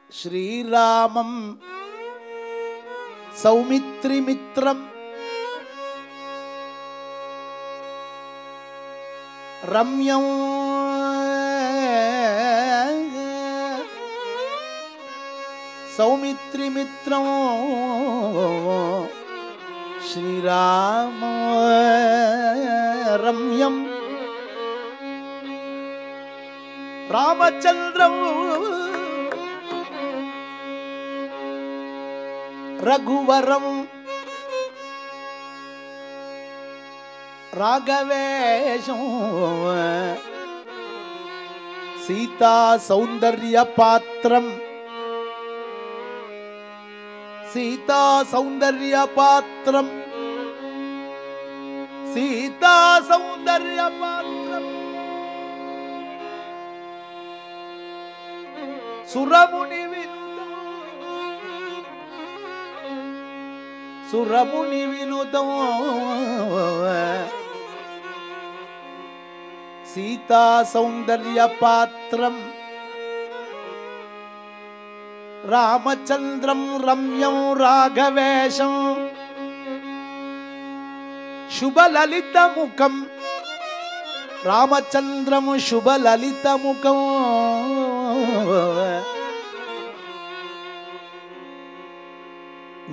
श्रीरामं सौमित्रिमित्रं रम्यं सौमित्रिमित्रं श्रीराम रम्यं रामचंद्रं रघुवरं राघवेशं सीता सौंदर्य पात्रं सीता सौंदर्य पात्रं सीता सौंदर्य पात्रं सुरमुनि विनुतं सीता सौंदर्य पात्रं रामचंद्रं रम्यं राघवेशं शुभललितमुखं रामचंद्रं शुभललितमुखं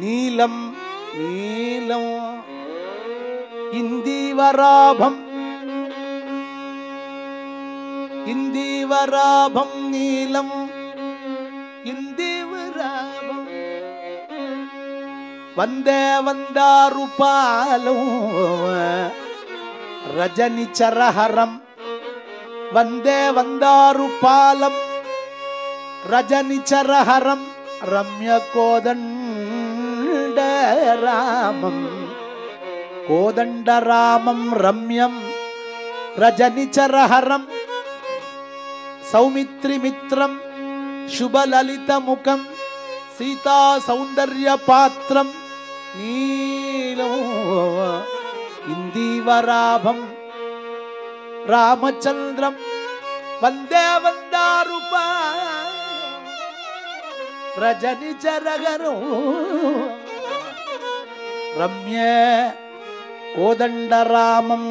नीलं नीलं इंदीवराभं इंदीवराभं नीलं इंदीवराभं वंदे वंदारुपालं रजनिचरहरं वंदे वंदारुपालं रजनिचरहरं रम्यकोदण्डरामं कोदण्डरामं रम्यं रजनिचरहरं सौमित्रिमित्रं शुभललितमुखं सीता सौंदर्यपात्रं नीलं इंदीवराभं रामचंद्रं वंदे वंदारुपालं रजनिचरहरं रम्य कोदण्डरामं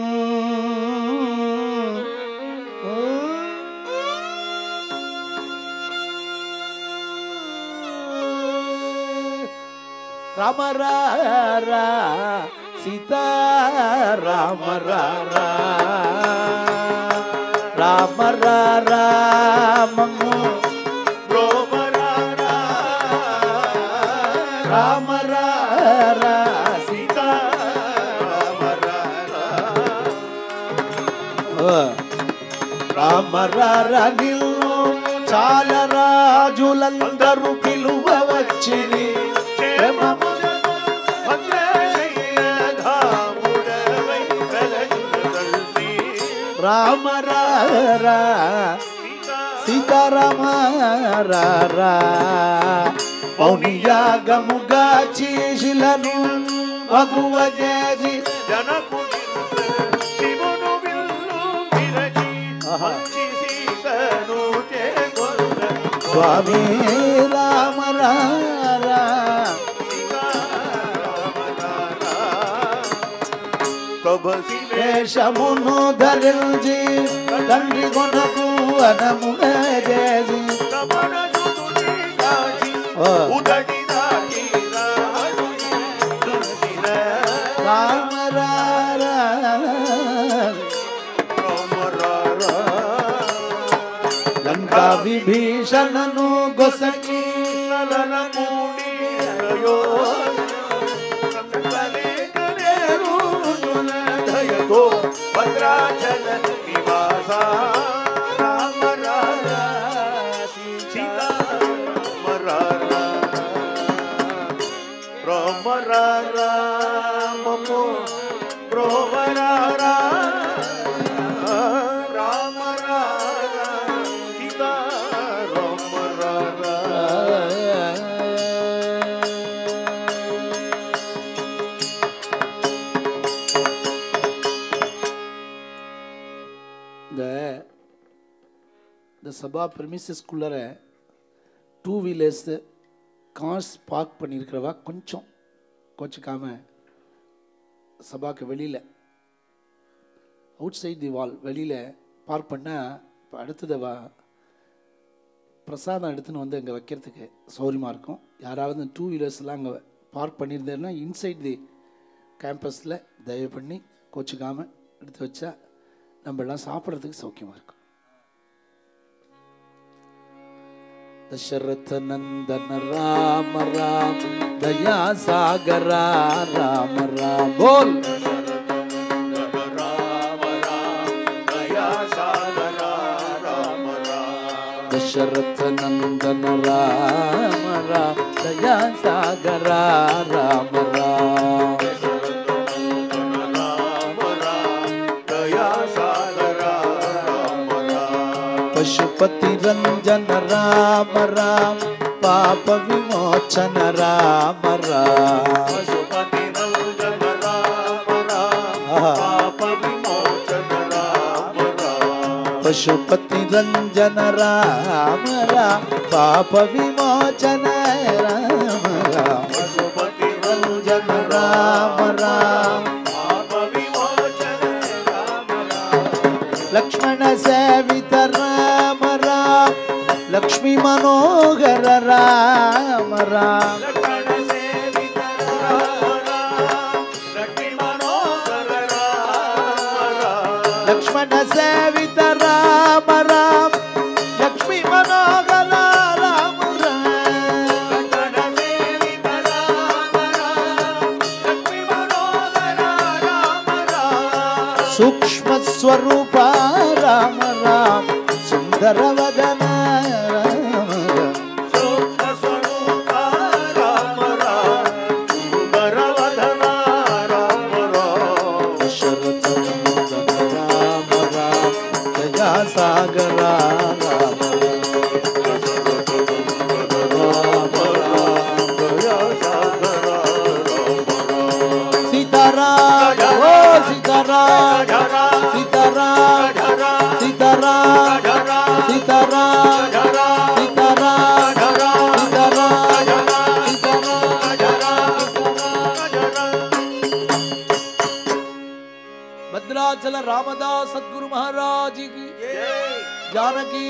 राम रा सीता राम रा राम रामं राम रा सीता राम रा निल्लो चाल राजुलंदरु पिलुव वच्चिरि राम रा सीता राम रा मौनियागमुगा चीशिलनु मगुव जेजी जनकुनि शिवनु विल्लु विरजी हंचि सीतनु चेगोल्ल स्वामी राम रा वेशमुनु धरिल्जी తండ్రి కొనకు అనముగజేసి ఉదడి దాటి రామ లంకా విభీషణను గొసకి నలన కూడి అయో भद्राचल निवासा राम रारा सीता राम रारा ममो प्रोवरारा राम रारा सीता राम रारा இந்த சபா பிரமிசஸ்குள்ளர டூ வீலர்ஸு கார்ஸ் பார்க் பண்ணியிருக்கிறவா கொஞ்சம் கோச்சிக்காமல் சபாக்கு வெளியில் அவுட் சைட் தி வால் வெளியில் பார்க் பண்ணால் இப்போ அடுத்தது பிரசாதம் எடுத்துன்னு வந்து அங்கே வைக்கிறதுக்கு சௌரியமாக இருக்கும். யாராவது டூ வீலர்ஸ்லாம் அங்கே பார்க் பண்ணியிருந்தேன்னா இன்சைட் தி கேம்பஸில் தயவு பண்ணி கோச்சிக்காமல் எடுத்து வச்சா நம்மளாம் சாப்பிட்றதுக்கு சௌக்கியமாக இருக்கும். दशरथ नंदन राम राम दया सागर राम राम बोल दशरथ नंदन राम राम दया सागर राम राम पशुपति रंजन राम राम पाप विमोचन राम राम पशुपति रंजन राम राम पाप विमोचन राम राम पशुपति रंजन राम राम पाप विमोचन राम राम पशुपति रंजन राम राम पाप विमोचन राम राम लक्ष्मण सेवित राम राम लक्ष्मी मनोहर राम राम लक्ष्मण सेवित राम राम लक्ष्मी मनोहर राम राम लक्ष्मण सेवित राम राम लक्ष्मी मनोहर राम राम लक्ष्मण सेवित राम राम लक्ष्मी मनोहर राम राम सूक्ष्म स्वरूप राम राम सुंदर वदन राम राम सूक्ष्म स्वरूप राम राम सुंदर वदन राम राम दशरथ नंदन राम राम दया सागर राम राम सीताराम ओ सीताराम सीताराम सीताराम सीताराम सीताराम भद्राचल रामदास सद्गुरु महाराज की जानकी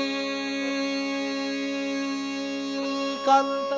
कांत